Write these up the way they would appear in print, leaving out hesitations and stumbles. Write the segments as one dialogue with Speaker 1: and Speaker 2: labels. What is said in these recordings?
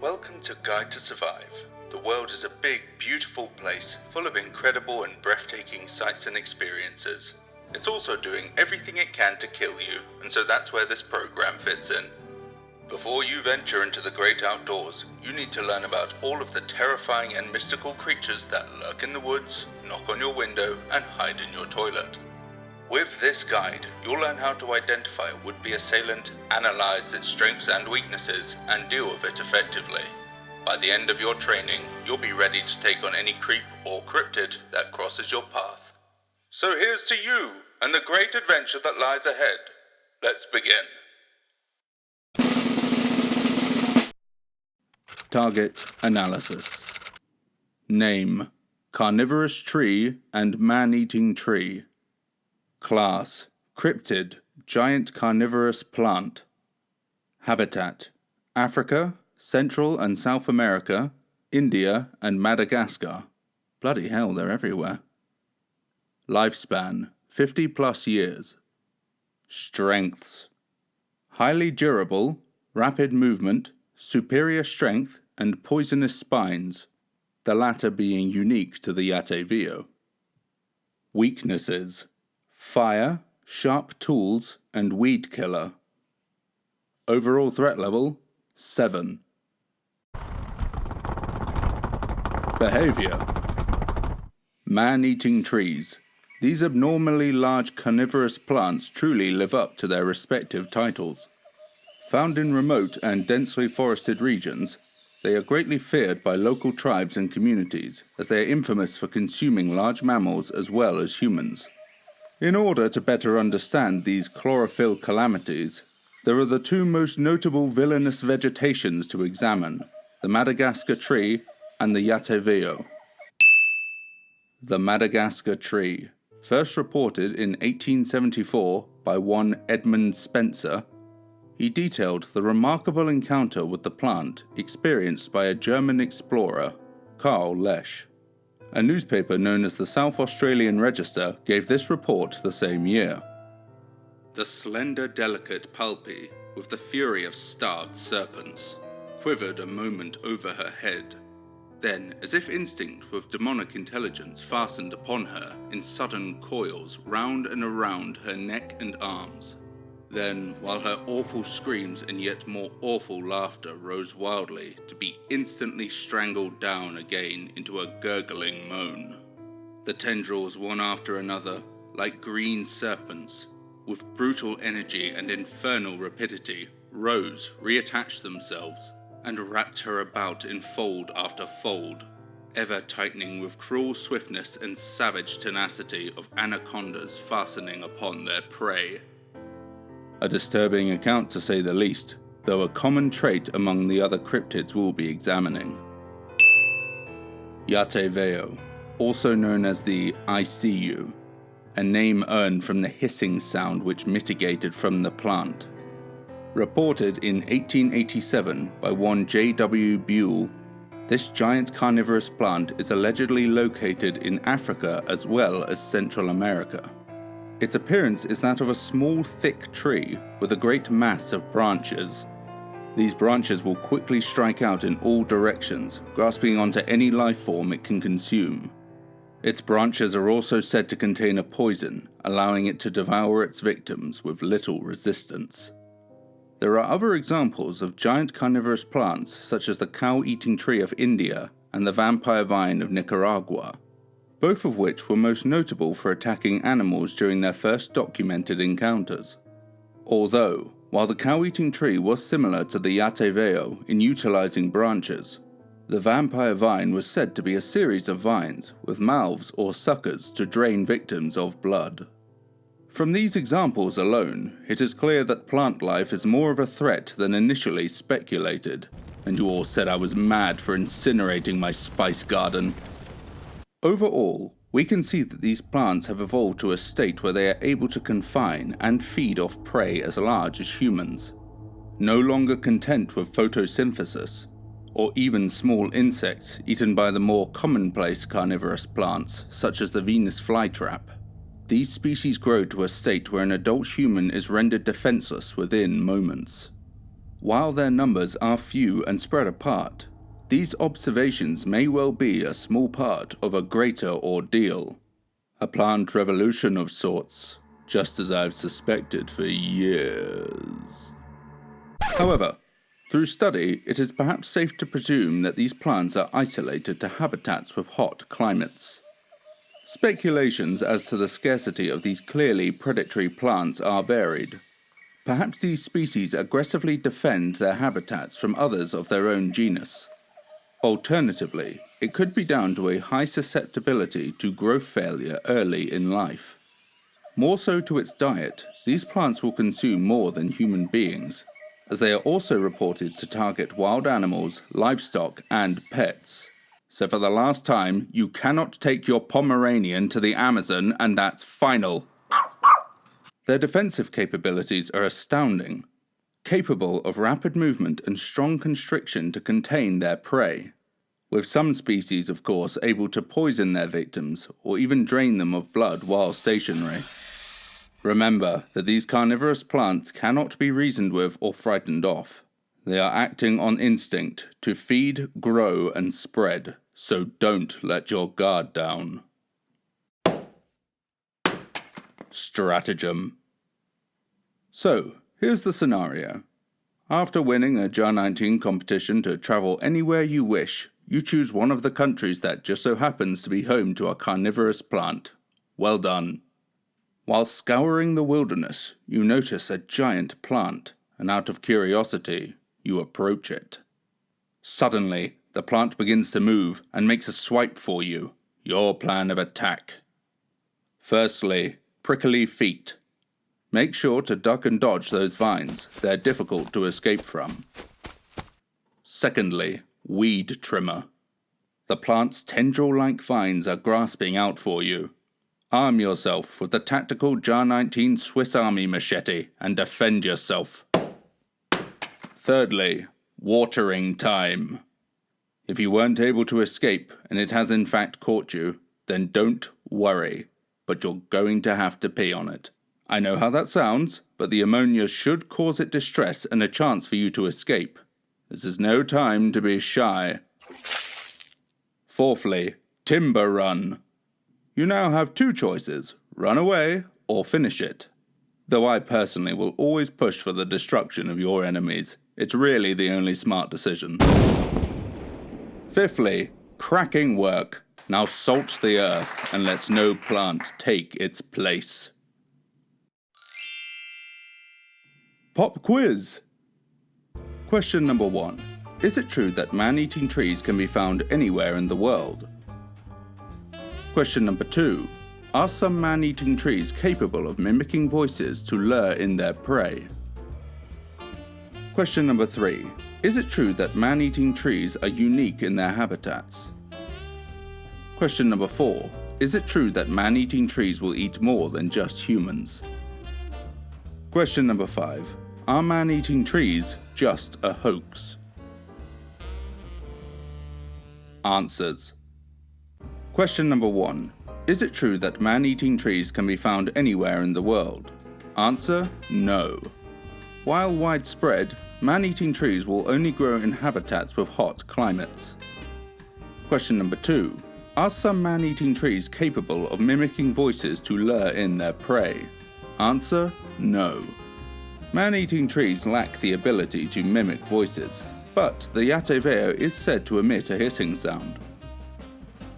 Speaker 1: Welcome to Guide to Survive. The world is a big, beautiful place full of incredible and breathtaking sights and experiences. It's also doing everything it can to kill you, and so that's where this program fits in. Before you venture into the great outdoors, you need to learn about all of the terrifying and mystical creatures that lurk in the woods, knock on your window, and hide in your toilet. With this guide, you'll learn how to identify a would-be assailant, analyze its strengths and weaknesses, and deal with it effectively. By the end of your training, you'll be ready to take on any creep or cryptid that crosses your path. So here's to you, and the great adventure that lies ahead. Let's begin.
Speaker 2: Target analysis. Name: carnivorous tree and man-eating tree. Class: Cryptid, giant carnivorous plant. Habitat: Africa, Central and South America, India and Madagascar. Bloody hell, they're everywhere. Lifespan: 50 plus years. Strengths: highly durable, rapid movement, superior strength, and poisonous spines, the latter being unique to the Yatevio. Weaknesses: fire, sharp tools, and weed killer. Overall threat level: 7. Behavior: man-eating trees. These abnormally large carnivorous plants truly live up to their respective titles. Found in remote and densely forested regions, they are greatly feared by local tribes and communities, as they are infamous for consuming large mammals as well as humans. In order to better understand these chlorophyll calamities, there are the two most notable villainous vegetations to examine: the Madagascar tree and the Yatevio. The Madagascar tree, first reported in 1874 by one Edmund Spencer. He detailed the remarkable encounter with the plant experienced by a German explorer, Karl Lesch. A newspaper known as the South Australian Register gave this report the same year. The slender, delicate pulpy, with the fury of starved serpents, quivered a moment over her head. Then, as if instinct with demonic intelligence fastened upon her in sudden coils round and around her neck and arms. Then, while her awful screams and yet more awful laughter rose wildly, to be instantly strangled down again into a gurgling moan. The tendrils, one after another, like green serpents, with brutal energy and infernal rapidity, rose, reattached themselves, and wrapped her about in fold after fold, ever tightening with cruel swiftness and savage tenacity of anacondas fastening upon their prey. A disturbing account to say the least, though a common trait among the other cryptids we'll be examining. Yatevio, also known as the I see you, a name earned from the hissing sound which mitigated from the plant. Reported in 1887 by one J.W. Buell, this giant carnivorous plant is allegedly located in Africa as well as Central America. Its appearance is that of a small, thick tree with a great mass of branches. These branches will quickly strike out in all directions, grasping onto any life form it can consume. Its branches are also said to contain a poison, allowing it to devour its victims with little resistance. There are other examples of giant carnivorous plants such as the cow-eating tree of India and the vampire vine of Nicaragua, both of which were most notable for attacking animals during their first documented encounters. Although, while the cow-eating tree was similar to the Yatevio in utilizing branches, the vampire vine was said to be a series of vines with mouths or suckers to drain victims of blood. From these examples alone, it is clear that plant life is more of a threat than initially speculated, and you all said I was mad for incinerating my spice garden. Overall, we can see that these plants have evolved to a state where they are able to confine and feed off prey as large as humans. No longer content with photosynthesis, or even small insects eaten by the more commonplace carnivorous plants, such as the Venus flytrap. These species grow to a state where an adult human is rendered defenseless within moments. while their numbers are few and spread apart, these observations may well be a small part of a greater ordeal. A plant revolution of sorts, just as I've suspected for years. However, through study, it is perhaps safe to presume that these plants are isolated to habitats with hot climates. Speculations as to the scarcity of these clearly predatory plants are varied. Perhaps these species aggressively defend their habitats from others of their own genus. Alternatively, it could be down to a high susceptibility to growth failure early in life. More so to its diet, these plants will consume more than human beings, as they are also reported to target wild animals, livestock, and pets. So for the last time, you cannot take your Pomeranian to the Amazon, and that's final. Their defensive capabilities are astounding, capable of rapid movement and strong constriction to contain their prey, with some species, of course, able to poison their victims or even drain them of blood while stationary. Remember that these carnivorous plants cannot be reasoned with or frightened off. They are acting on instinct to feed, grow, and spread, so don't let your guard down. Stratagem. So, here's the scenario. After winning a JAR 19 competition to travel anywhere you wish, you choose one of the countries that just so happens to be home to a carnivorous plant. Well done. While scouring the wilderness, you notice a giant plant, and out of curiosity, you approach it. Suddenly, the plant begins to move and makes a swipe for you. Your plan of attack. Firstly, prickly feet. Make sure to duck and dodge those vines. They're difficult to escape from. Secondly, weed trimmer. The plant's tendril-like vines are grasping out for you. Arm yourself with the tactical JAR 19 Swiss Army machete and defend yourself. Thirdly, watering time. If you weren't able to escape and it has in fact caught you, then don't worry, but you're going to have to pee on it. I know how that sounds, but the ammonia should cause it distress and a chance for you to escape. This is no time to be shy. Fourthly, timber run. You now have two choices, run away or finish it. Though I personally will always push for the destruction of your enemies. It's really the only smart decision. Fifthly, cracking work. Now salt the earth and let no plant take its place. Pop quiz. Question number 1. Is it true that man-eating trees can be found anywhere in the world? Question number 2. Are some man-eating trees capable of mimicking voices to lure in their prey? Question number 3. Is it true that man-eating trees are unique in their habitats? Question number 4. Is it true that man-eating trees will eat more than just humans? Question number 5. Are man-eating trees just a hoax? Answers. Question number 1. Is it true that man-eating trees can be found anywhere in the world? Answer, no. While widespread, man-eating trees will only grow in habitats with hot climates. Question number 2. Are some man-eating trees capable of mimicking voices to lure in their prey? Answer, no. Man-eating trees lack the ability to mimic voices, but the Ateveo is said to emit a hissing sound.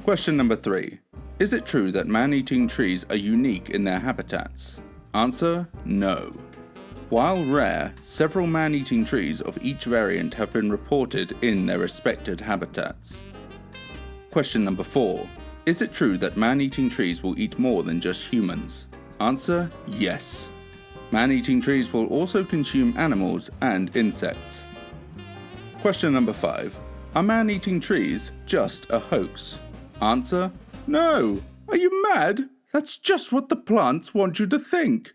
Speaker 2: Question number 3. Is it true that man-eating trees are unique in their habitats? Answer, no. While rare, several man-eating trees of each variant have been reported in their respected habitats. Question number 4. Is it true that man-eating trees will eat more than just humans? Answer, yes. Man-eating trees will also consume animals and insects. Question number 5. Are man-eating trees just a hoax? Answer, no. Are you mad? That's just what the plants want you to think.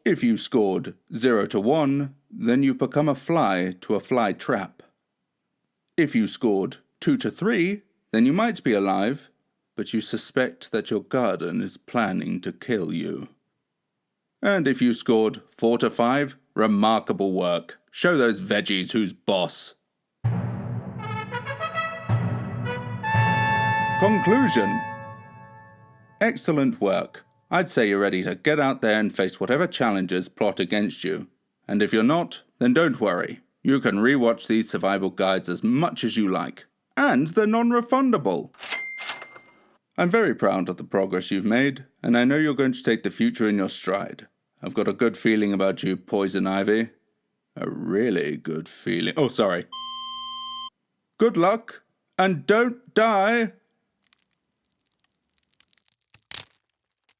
Speaker 2: If you scored 0 to 1, then you've become a fly to a fly trap. If you scored 2 to 3, then you might be alive, but you suspect that your garden is planning to kill you. And if you scored 4 to 5, remarkable work. Show those veggies who's boss. Conclusion. Excellent work. I'd say you're ready to get out there and face whatever challenges plot against you. And if you're not, then don't worry. You can rewatch these survival guides as much as you like. And they're non-refundable. I'm very proud of the progress you've made, and I know you're going to take the future in your stride. I've got a good feeling about you, Poison Ivy. A really good feeling. Oh, sorry. Good luck, and don't die!